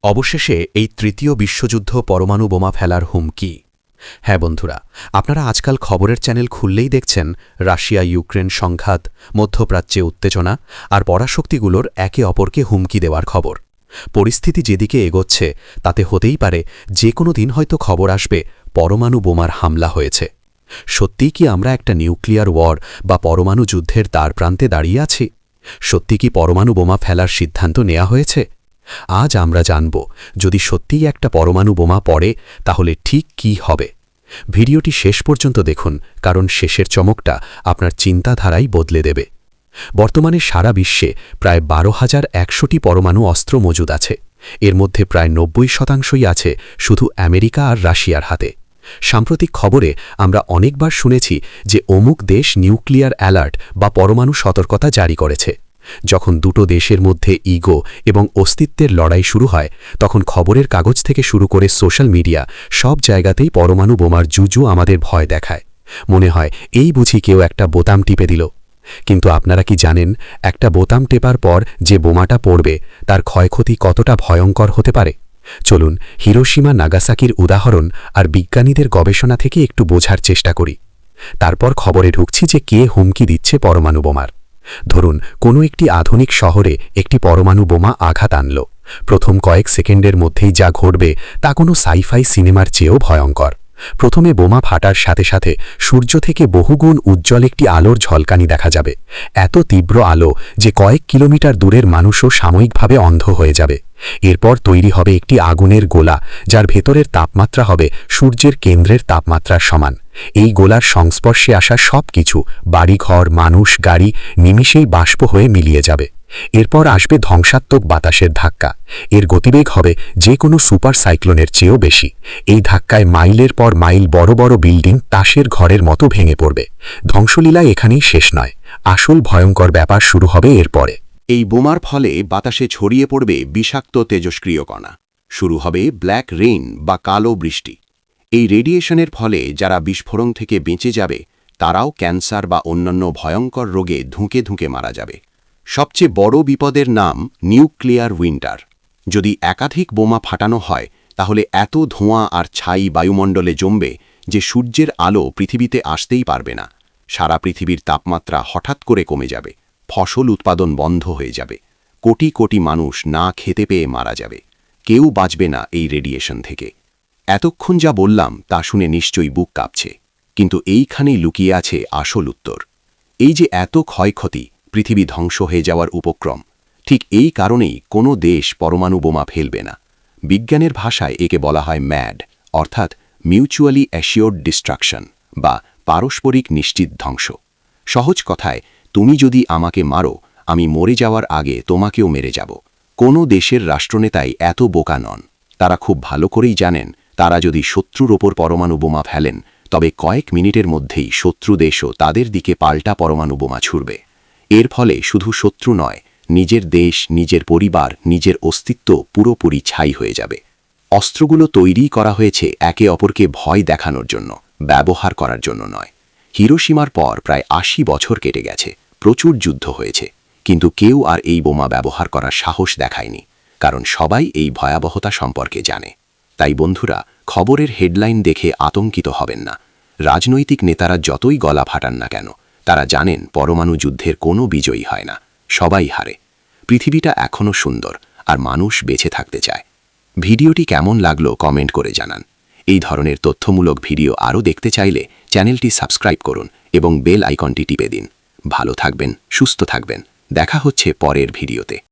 অবশেষে এই তৃতীয় বিশ্বযুদ্ধ পরমাণু বোমা ফেলার হুমকি। হ্যাঁ বন্ধুরা, আপনারা আজকাল খবরের চ্যানেল খুললেই দেখছেন রাশিয়া ইউক্রেন সংঘাত, মধ্যপ্রাচ্যে উত্তেজনা আর পরাশক্তিগুলোর একে অপরকে হুমকি দেওয়ার খবর। পরিস্থিতি যেদিকে এগোচ্ছে তাতে হতেই পারে যে কোনো দিন হয়তো খবর আসবে পরমাণু বোমার হামলা হয়েছে। সত্যিই কি আমরা একটা নিউক্লিয়ার ওয়ার বা পরমাণু যুদ্ধের দ্বারপ্রান্তে দাঁড়িয়ে আছি? সত্যি কি পরমাণু বোমা ফেলার সিদ্ধান্ত নেওয়া হয়েছে? আজ আমরা জানব, যদি সত্যিই একটা পরমাণু বোমা পড়ে তাহলে ঠিক কি হবে। ভিডিওটি শেষ পর্যন্ত দেখুন, কারণ শেষের চমকটা আপনার চিন্তাধারাই বদলে দেবে। বর্তমানে সারা বিশ্বে প্রায় 12,100টি পরমাণু অস্ত্র মজুদ আছে। এর মধ্যে প্রায় 90% আছে শুধু আমেরিকা আর রাশিয়ার হাতে। সাম্প্রতিক খবরে আমরা অনেকবার শুনেছি যে অমুক দেশ নিউক্লিয়ার অ্যালার্ট বা পরমাণু সতর্কতা জারি করেছে। যখন দুটো দেশের মধ্যে ইগো এবং অস্তিত্বের লড়াই শুরু হয়, তখন খবরের কাগজ থেকে শুরু করে সোশ্যাল মিডিয়া সব জায়গাতেই পরমাণু বোমার জুজু আমাদের ভয় দেখায়। মনে হয় এই বুঝি কেউ একটা বোতাম টিপে দিল। কিন্তু আপনারা কি জানেন, একটা বোতাম টেপার পর যে বোমাটা পড়বে তার ক্ষয়ক্ষতি কতটা ভয়ঙ্কর হতে পারে? চলুন হিরোশিমা নাগাসাকির উদাহরণ আর বিজ্ঞানীদের গবেষণা থেকে একটু বোঝার চেষ্টা করি। তারপর খবরে ঢুকছি যে কে হুমকি দিচ্ছে পরমাণু বোমার। ধরুন কোনো একটি আধুনিক শহরে একটি পরমাণু বোমা আঘাত আনল। প্রথম কয়েক সেকেন্ডের মধ্যেই যা ঘটবে তা কোনো সাইফাই সিনেমার চেয়েও ভয়ঙ্কর। প্রথমে বোমা ফাটার সাথে সাথে সূর্য থেকে বহুগুণ উজ্জ্বল একটি আলোর ঝলকানি দেখা যাবে। এত তীব্র আলো যে কয়েক কিলোমিটার দূরের মানুষও সাময়িকভাবে অন্ধ হয়ে যাবে। এরপর তৈরি হবে একটি আগুনের গোলা, যার ভেতরের তাপমাত্রা হবে সূর্যের কেন্দ্রের তাপমাত্রার সমান। এই গোলার সংস্পর্শে আসা সব কিছু, বাড়িঘর, মানুষ, গাড়ি, নিমিষেই বাষ্প হয়ে মিলিয়ে যাবে। এরপর আসবে ধ্বংসাত্মক বাতাসের ধাক্কা। এর গতিবেগ হবে যে কোনো সুপার সাইক্লোনের চেয়েও বেশি। এই ধাক্কায় মাইলের পর মাইল বড় বড় বিল্ডিং তাসের ঘরের মতো ভেঙে পড়বে। ধ্বংসলীলা এখানেই শেষ নয়, আসল ভয়ঙ্কর ব্যাপার শুরু হবে এরপরে। এই বোমার ফলে বাতাসে ছড়িয়ে পড়বে বিষাক্ত তেজস্ক্রিয় কণা। শুরু হবে ব্ল্যাক রেইন বা কালো বৃষ্টি। এই রেডিয়েশনের ফলে যারা বিস্ফোরণ থেকে বেঁচে যাবে তারাও ক্যান্সার বা অন্যান্য ভয়ঙ্কর রোগে ধুঁকে ধুঁকে মারা যাবে। সবচেয়ে বড় বিপদের নাম নিউক্লিয়ার উইন্টার। যদি একাধিক বোমা ফাটানো হয় তাহলে এত ধোঁয়া আর ছাই বায়ুমণ্ডলে জমবে যে সূর্যের আলো পৃথিবীতে আসতেই পারবে না। সারা পৃথিবীর তাপমাত্রা হঠাৎ করে কমে যাবে, ফসল উৎপাদন বন্ধ হয়ে যাবে, কোটি কোটি মানুষ না খেতে পেয়ে মারা যাবে। কেউ বাঁচবে না এই রেডিয়েশন থেকে। এতক্ষণ যা বললাম তা শুনে নিশ্চয়ই বুক কাঁপছে, কিন্তু এইখানেই লুকিয়ে আছে আসল উত্তর। এই যে এত ক্ষয়ক্ষতি, পৃথিবী ধ্বংস হয়ে যাওয়ার উপক্রম, ঠিক এই কারণেই কোনো দেশ পরমাণু বোমা ফেলবে না। বিজ্ঞানের ভাষায় একে বলা হয় ম্যাড, অর্থাৎ মিউচুয়ালি অ্যাসিওর্ড ডিস্ট্রাকশন বা পারস্পরিক নিশ্চিত ধ্বংস। সহজ কথায়, তুমি যদি আমাকে মারো, আমি মরে যাওয়ার আগে তোমাকেও মেরে যাব। কোনো দেশের রাষ্ট্রনেতাই এত বোকা নন। তারা খুব ভালো করেই জানেন, তারা যদি শত্রুর ওপর পরমাণু বোমা ফেলেন তবে কয়েক মিনিটের মধ্যেই শত্রু দেশও তাদের দিকে পাল্টা পরমাণু বোমা ছুড়বে। এর ফলে শুধু শত্রু নয়, নিজের দেশ, নিজের পরিবার, নিজের অস্তিত্ব পুরোপুরি ছাই হয়ে যাবে। অস্ত্রগুলো তৈরি করা হয়েছে একে অপরকে ভয় দেখানোর জন্য, ব্যবহার করার জন্য নয়। হিরোশিমার পর প্রায় ৮০ বছর কেটে গেছে, প্রচুর যুদ্ধ হয়েছে, কিন্তু কেউ আর এই বোমা ব্যবহার করার সাহস দেখায়নি, কারণ সবাই এই ভয়াবহতা সম্পর্কে জানে। তাই বন্ধুরা, খবরের হেডলাইন দেখে আতঙ্কিত হবেন না। রাজনৈতিক নেতারা যতই গলা ফাটান না কেন, তারা জানেন পরমাণু যুদ্ধের কোনো বিজয়ী হয় না, সবাই হারে। পৃথিবীটা এখনও সুন্দর আর মানুষ বেঁচে থাকতে চায়। ভিডিওটি কেমন লাগলো কমেন্ট করে জানান। এই ধরনের তথ্যমূলক ভিডিও আরও দেখতে চাইলে চ্যানেলটি সাবস্ক্রাইব করুন এবং বেল আইকনটি টিপে দিন। ভালো থাকবেন, সুস্থ থাকবেন। দেখা হচ্ছে পরের ভিডিওতে।